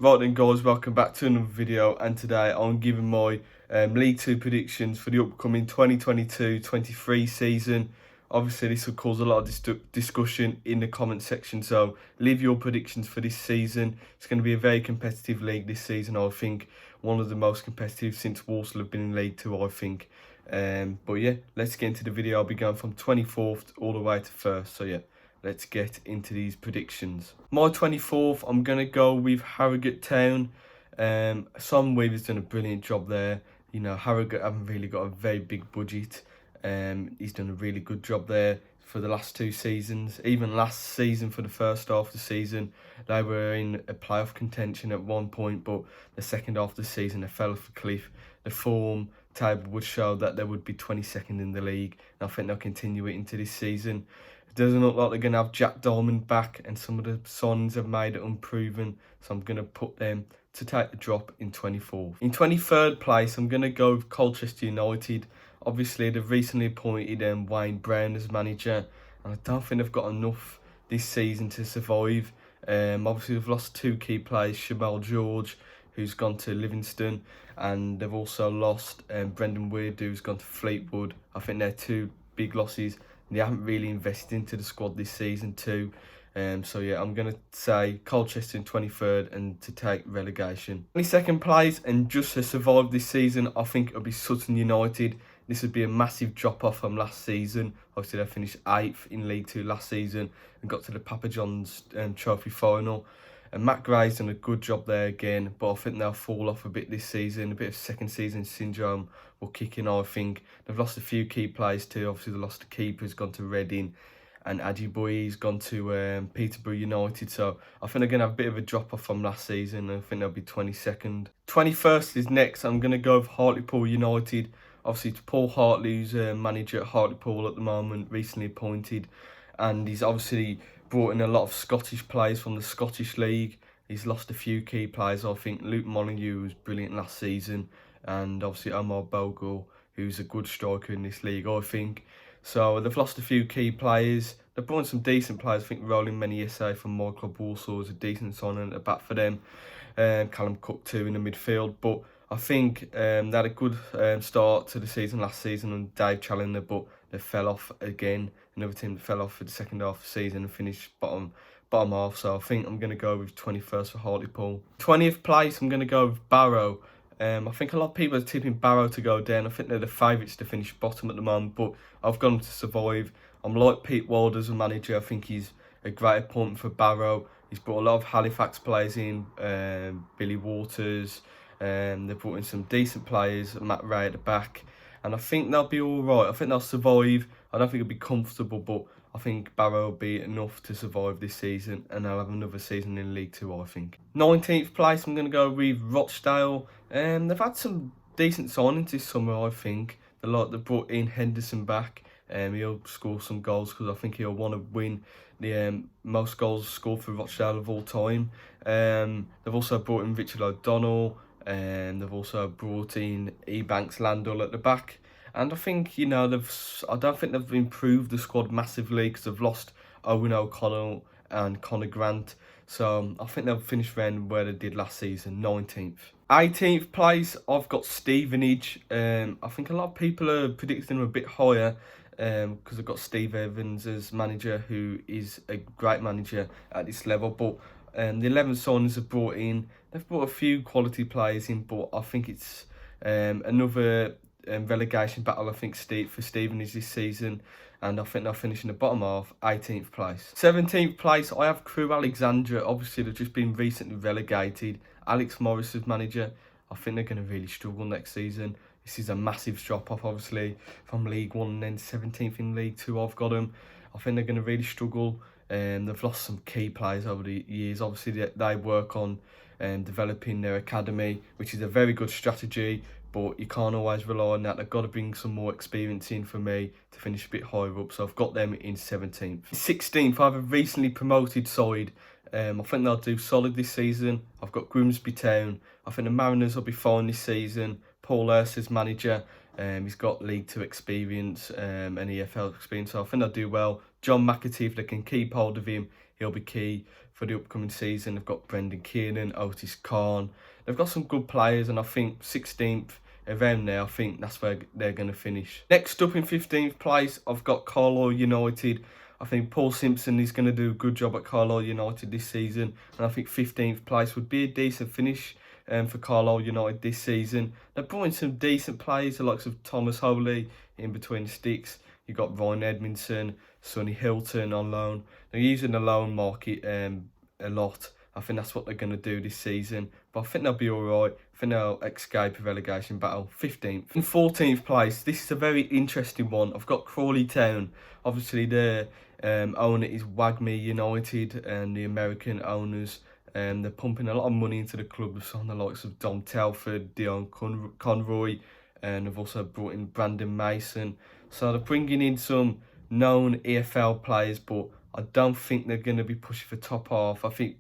Right then guys, welcome back to another video, and today I'm giving my League 2 predictions for the upcoming 2022-23 season. Obviously this will cause a lot of discussion in the comment section, so leave your predictions for this season. It's going to be a very competitive league this season, I think. One of the most competitive since Walsall have been in League 2, I think. But yeah, let's get into the video. I'll be going from 24th all the way to 1st, so yeah. Let's get into these predictions. My 24th, I'm going to go with Harrogate Town. Simon Weaver's done a brilliant job there. You know, Harrogate haven't really got a very big budget. He's done a really good job there for the last 2 seasons. Even last season, for the first half of the season, they were in a playoff contention at one point, but the second half of the season, they fell off a cliff. The form table would show that they would be 22nd in the league, and I think they'll continue it into this season. It doesn't look like they're going to have Jack Diamond back, and some of the signs have made it unproven, so I'm going to put them to take the drop in 24th. In 23rd place, I'm going to go with Colchester United. Obviously, they've recently appointed Wayne Brown as manager, and I don't think they've got enough this season to survive. Obviously, they've lost 2 key players, Shabal George, who's gone to Livingston, and they've also lost Brendan Weird, who's gone to Fleetwood. I think they're 2 big losses. They haven't really invested into the squad this season too. So yeah, I'm going to say Colchester in 23rd and to take relegation. 22nd place, and just to survive this season, I think it'll be Sutton United. This would be a massive drop off from last season. Obviously, they finished 8th in League 2 last season and got to the Papa John's Trophy final. And Matt Gray's done a good job there again, but I think they'll fall off a bit this season. A bit of second season syndrome will kick in, I think. They've lost a few key players too. Obviously, they lost the keeper, who's gone to Reading, and Ajiboye's gone to Peterborough United. So I think they're going to have a bit of a drop off from last season. I think they'll be 22nd. 21st is next. I'm going to go with Hartlepool United. Obviously, it's Paul Hartley, who's manager at Hartlepool at the moment, recently appointed. And he's obviously brought in a lot of Scottish players from the Scottish League. He's lost a few key players. I think Luke Molyneux was brilliant last season, and obviously Omar Bogle, who's a good striker in this league, I think. So they've lost a few key players. They've brought in some decent players. I think Roland Meniesse from my club Walsall is a decent signing at the back for them. Callum Cook too in the midfield. But I think they had a good start to the season last season and Dave Challenger, but they fell off again. Another team that fell off for the second half of the season and finished bottom half. So I think I'm going to go with 21st for Hartlepool. 20th place, I'm going to go with Barrow. I think a lot of people are tipping Barrow to go down. I think they're the favourites to finish bottom at the moment, but I've got them to survive. I'm like Pete Ward as a manager. I think he's a great appointment for Barrow. He's brought a lot of Halifax players in, Billy Waters. They've brought in some decent players, Matt Ray at the back, and I think they'll be all right. I think they'll survive. I don't think it'll be comfortable, but I think Barrow will be enough to survive this season, and they'll have another season in League 2, I think. 19th place, I'm going to go with Rochdale. They've had some decent signings this summer, I think. They brought in Henderson back. He'll score some goals because I think he'll want to win the most goals scored for Rochdale of all time. They've also brought in Richard O'Donnell. They've also brought in Ebanks Landell at the back. And I think, you know, I don't think they've improved the squad massively because they've lost Owen O'Connell and Conor Grant. So I think they'll finish around where they did last season, 19th. 18th place, I've got Stevenage. I think a lot of people are predicting them a bit higher because I've got Steve Evans as manager, who is a great manager at this level. But the 11 signings have brought in. They've brought a few quality players in, but I think it's another relegation battle, I think, for Stevenage this season. And I think they'll finish in the bottom half, 18th place. 17th place, I have Crewe Alexandra. Obviously, they've just been recently relegated. Alex Morris as manager. I think they're going to really struggle next season. This is a massive drop-off, obviously, from League 1 and then 17th in League 2. I've got them. I think they're going to really struggle. They've lost some key players over the years. Obviously, they work on developing their academy, which is a very good strategy, but you can't always rely on that. They've got to bring some more experience in for me to finish a bit higher up. So I've got them in 17th. 16th, I have a recently promoted side. I think they'll do solid this season. I've got Grimsby Town. I think the Mariners will be fine this season. Paul Hurst is manager. He's got League 2 experience and EFL experience, so I think they'll do well. John McAtee, if they can keep hold of him, he'll be key for the upcoming season. They've got Brendan Kiernan, Otis Khan. They've got some good players, and I think 16th, around there, I think that's where they're going to finish. Next up in 15th place, I've got Carlisle United. I think Paul Simpson is going to do a good job at Carlisle United this season, and I think 15th place would be a decent finish for Carlisle United this season. They've brought in some decent players, the likes of Thomas Holy in between the sticks. You've got Ryan Edmondson, Sonny Hilton on loan. They're using the loan market a lot. I think that's what they're going to do this season. But I think they'll be alright. I think they'll escape a relegation battle. 15th. In 14th place, this is a very interesting one. I've got Crawley Town. Obviously, their owner is Wagme United, and the American owners. They're pumping a lot of money into the club. On the likes of Dom Telford, Dion Conroy, and they've also brought in Brandon Mason. So they're bringing in some known EFL players, but I don't think they're going to be pushing for top half. I think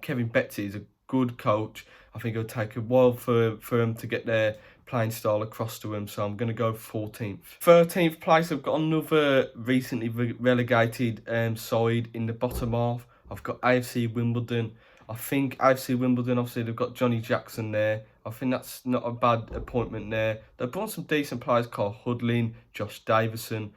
Kevin Betsy is a good coach. I think it'll take a while for them to get their playing style across to him, so I'm going to go 14th. 13th place, I've got another recently relegated side in the bottom half. I've got AFC Wimbledon. I think AFC Wimbledon, obviously, they've got Johnny Jackson there. I think that's not a bad appointment there. They've brought some decent players, Carl Hudlin, Josh Davison,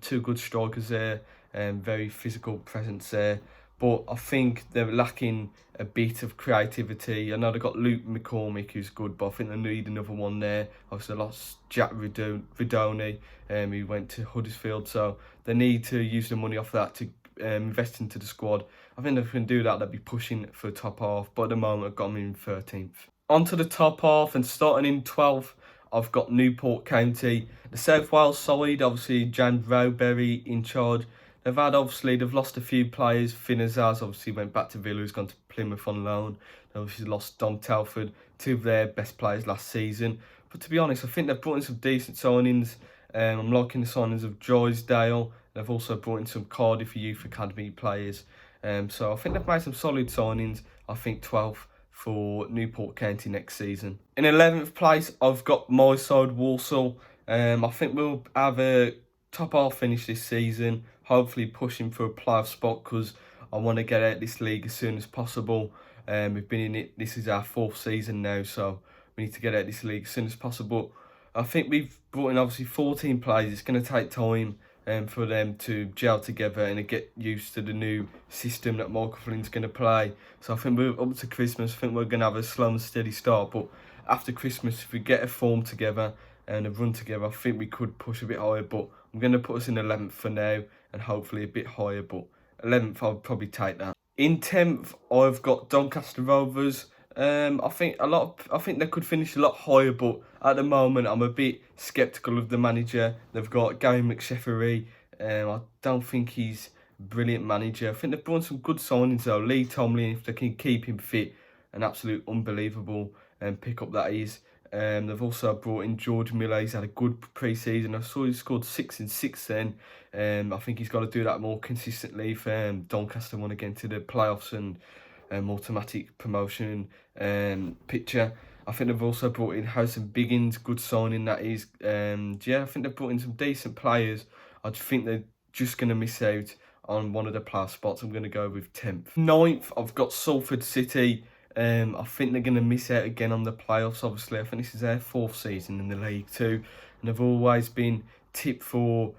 two good strikers there, very physical presence there. But I think they're lacking a bit of creativity. I know they've got Luke McCormick, who's good, but I think they need another one there. Obviously, they lost Jack Ridoni, who went to Huddersfield, so they need to use the money off that to invest into the squad. I think if they can do that, they'll be pushing for top half, but at the moment, I've got them in 13th. On to the top half, and starting in 12th, I've got Newport County. The South Wales side, obviously, James Rowberry in charge. They've lost a few players. Finn Azaz obviously went back to Villa, who's gone to Plymouth on loan. They obviously lost Dom Telford, two of their best players last season. But to be honest, I think they've brought in some decent signings. I'm liking the signings of Drysdale. They've also brought in some Cardiff Youth Academy players. So I think they've made some solid signings. I think 12th for Newport County next season. In 11th place, I've got my side, Walsall. I think we'll have a top half finish this season, hopefully pushing for a playoff spot, because I want to get out this league as soon as possible. We've been in it, this is our 4th season now, so we need to get out this league as soon as possible. I think we've brought in obviously 14 players. It's going to take time for them to gel together and get used to the new system that Michael Flynn's going to play. So I think we're up to Christmas. I think we're going to have a slow and steady start, but after Christmas, if we get a form together and a run together, I think we could push a bit higher. But I'm going to put us in 11th for now, and hopefully a bit higher, but 11th I'll probably take that. In 10th, I've got Doncaster Rovers. I think they could finish a lot higher, but at the moment I'm a bit sceptical of the manager. They've got Gary McSheffrey. I don't think he's a brilliant manager. I think they've brought some good signings though. Lee Tomlin, if they can keep him fit, an absolute unbelievable pickup that is. They've also brought in George Miller. He's had a good pre-season. I saw he scored 6 and 6 then. I think he's got to do that more consistently for Doncaster want to get into the playoffs and automatic promotion picture. I think they've also brought in Harrison Biggins, good signing that is. Yeah, I think they've brought in some decent players. I think they're just going to miss out on one of the playoff spots. I'm going to go with 10th. 9th, I've got Salford City. I think they're going to miss out again on the playoffs, obviously. I think this is their 4th season in the league too. And they've always been tipped for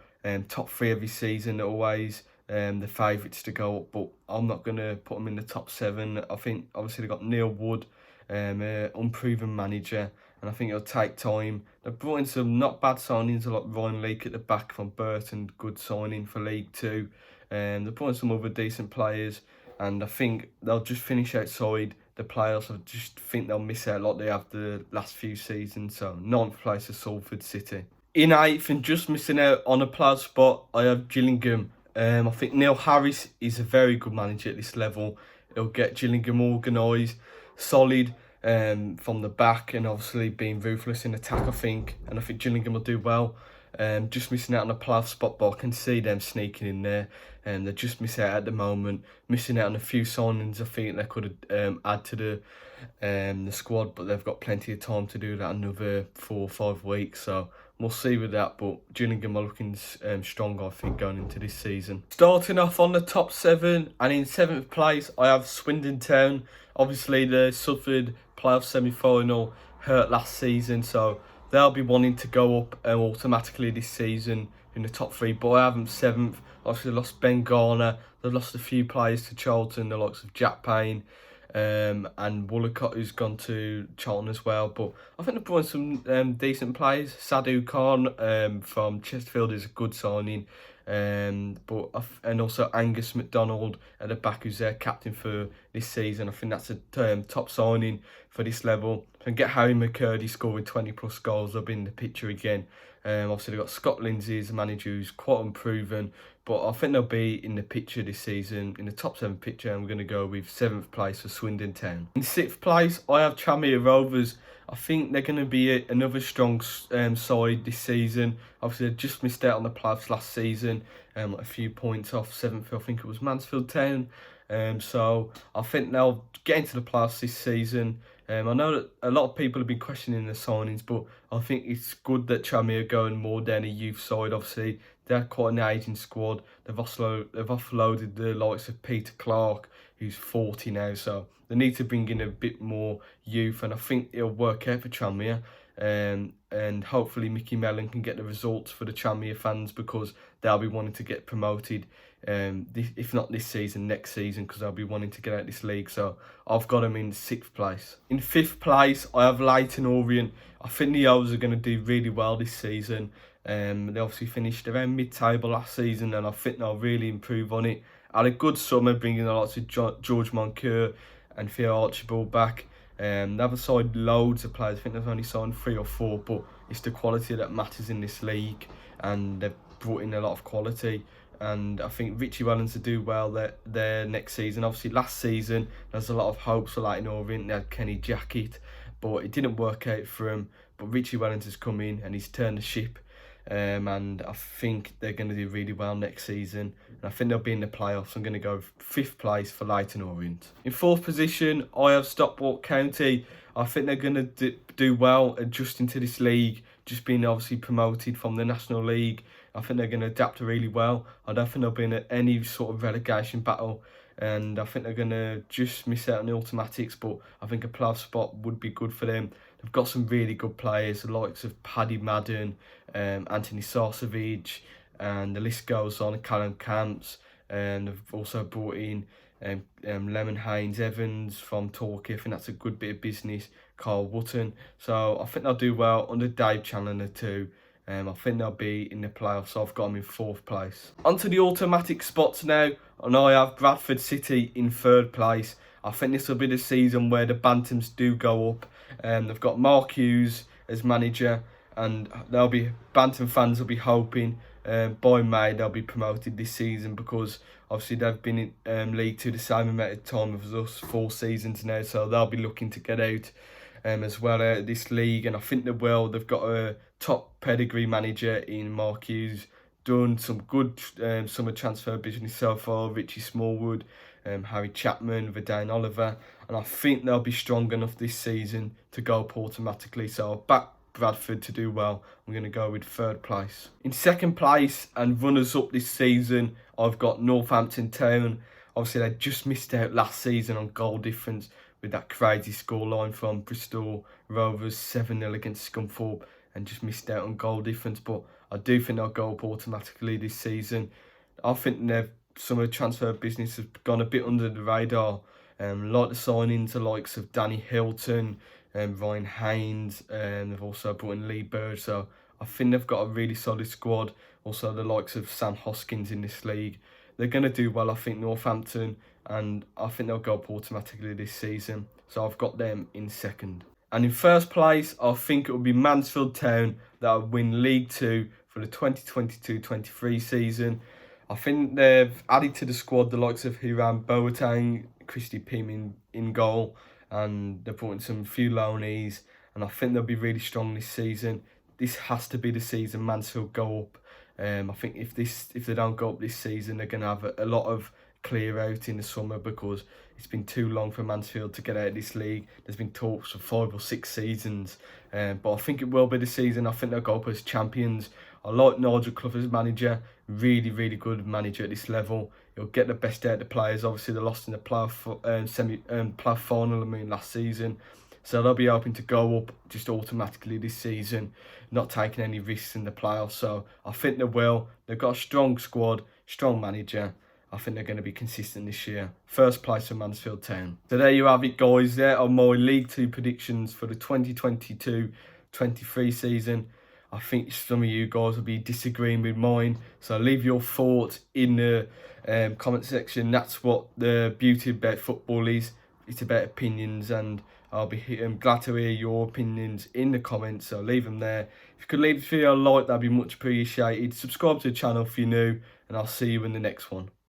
top 3 every season. They're always the favourites to go up, but I'm not going to put them in the top 7. I think, obviously, they've got Neil Wood, unproven manager, and I think it'll take time. They've brought in some not bad signings, like Ryan Leake at the back from Burton, good signing for League 2. They've brought in some other decent players, and I think they'll just finish outside the playoffs. I just think they'll miss out like they have the last few seasons. So 9th place is Salford City. In 8th, and just missing out on a playoff spot, I have Gillingham. I think Neil Harris is a very good manager at this level. He'll get Gillingham organised, solid from the back, and obviously being ruthless in attack, I think. And I think Gillingham will do well. Just missing out on a playoff spot, but I can see them sneaking in there. They're just missing out at the moment. Missing out on a few signings I think they could add to the squad, but they've got plenty of time to do that, another 4 or 5 weeks. So we'll see with that. But Gillingham are looking strong, I think, going into this season. Starting off on the top 7, and in 7th place, I have Swindon Town. Obviously, they suffered playoff semi-final hurt last season, so they'll be wanting to go up automatically this season in the top 3. But I have them 7th. Obviously, they lost Ben Garner. They've lost a few players to Charlton, the likes of Jack Payne. And Woolacott, who's gone to Charlton as well. But I think they've brought in some decent players. Sadhu Khan from Chesterfield is a good signing. And also Angus MacDonald at the back, who's their captain for this season. I think that's a top signing for this level. And get Harry McCurdy scoring 20+ goals. They'll be in the picture again. Obviously, they've got Scott Lindsay as a manager who's quite unproven, but I think they'll be in the picture this season, in the top 7 picture, and we're going to go with 7th place for Swindon Town. In 6th place, I have Tranmere Rovers. I think they're going to be another strong side this season. Obviously, they just missed out on the playoffs last season, a few points off 7th, I think it was Mansfield Town. So I think they'll get into the playoffs this season. I know that a lot of people have been questioning the signings, but I think it's good that Tranmere are going more down a youth side. Obviously, they're quite an aging squad. They've offloaded the likes of Peter Clark, who's 40 now, so they need to bring in a bit more youth, and I think it'll work out for Tranmere. And hopefully Mickey Mellon can get the results for the Tranmere fans, because they'll be wanting to get promoted, if not this season, next season, because they'll be wanting to get out of this league. So I've got them in 6th place. In 5th place, I have Leyton Orient. I think the O's are going to do really well this season. They obviously finished around mid-table last season, and I think they'll really improve on it. Had a good summer, bringing a lot of George Moncur and Theo Archibald back. They haven't signed loads of players. I think they've only signed 3 or 4, but it's the quality that matters in this league, and they've brought in a lot of quality. And I think Richie Wellens to do well there next season. Obviously, last season there's a lot of hopes for Leyton Orient. They had Kenny Jackett, but it didn't work out for him. But Richie Wellens has come in and he's turned the ship. And I think they're going to do really well next season, and I think they'll be in the playoffs. I'm going to go 5th place for Leyton Orient. In 4th position, I have Stockport County. I think they're going to do well adjusting to this league, just being obviously promoted from the National League. I think they're going to adapt really well. I don't think they'll be in any sort of relegation battle, and I think they're going to just miss out on the automatics, but I think a playoff spot would be good for them. They've got some really good players, the likes of Paddy Madden, Anthony Sarcevic, and the list goes on, Callum Camps, and they've also brought in Lemon Haynes Evans from Torquay. I think that's a good bit of business. Carl Wotton. So I think they'll do well under Dave Challoner too. I think they'll be in the playoffs, so I've got them in 4th place. Onto the automatic spots now, and I have Bradford City in 3rd place. I think this will be the season where the Bantams do go up. They've got Mark Hughes as manager, and Bantam fans will be hoping by May they'll be promoted this season, because obviously they've been in League 2 the same amount of time as us, 4 seasons now, so they'll be looking to get out as well out of this league, and I think they will. They've got a top pedigree manager in Mark Hughes, done some good summer transfer business so far, Richie Smallwood, Harry Chapman, Verdane Oliver, and I think they'll be strong enough this season to go up automatically, so I'll back Bradford to do well. I'm going to go with 3rd place. In 2nd place and runners up this season, I've got Northampton Town. Obviously, they just missed out last season on goal difference with that crazy scoreline from Bristol Rovers, 7-0 against Scunthorpe, and just missed out on goal difference. But I do think they'll go up automatically this season. I think some of the transfer business has gone a bit under the radar. Like the signings, the likes of Danny Hilton, Ryan Haynes, and they've also brought in Lee Bird. So I think they've got a really solid squad. Also the likes of Sam Hoskins in this league. They're going to do well, I think, Northampton, and I think they'll go up automatically this season. So I've got them in 2nd. And in 1st place, I think it will be Mansfield Town that will win League 2 for the 2022-23 season. I think they've added to the squad the likes of Hiram Boateng, Christy Pym in goal, and they've brought in some few loanees, and I think they'll be really strong this season. This has to be the season Mansfield go up. I think if they don't go up this season, they're going to have a lot of clear out in the summer, because it's been too long for Mansfield to get out of this league. There's been talks of 5 or 6 seasons, but I think it will be the season. I think they'll go up as champions. I like Nigel Clough as manager, really good manager at this level. He'll get the best out of the players. Obviously, they lost in the playoff final, last season. So they'll be hoping to go up just automatically this season, not taking any risks in the playoffs. So I think they will. They've got a strong squad, strong manager. I think they're going to be consistent this year. First place for Mansfield Town. So there you have it, guys. There are my League 2 predictions for the 2022-23 season. I think some of you guys will be disagreeing with mine. So leave your thoughts in the comment section. That's what the beauty about football is. It's about opinions, and I'll be glad to hear your opinions in the comments, so leave them there. If you could leave this video a like, that'd be much appreciated. Subscribe to the channel if you're new, and I'll see you in the next one.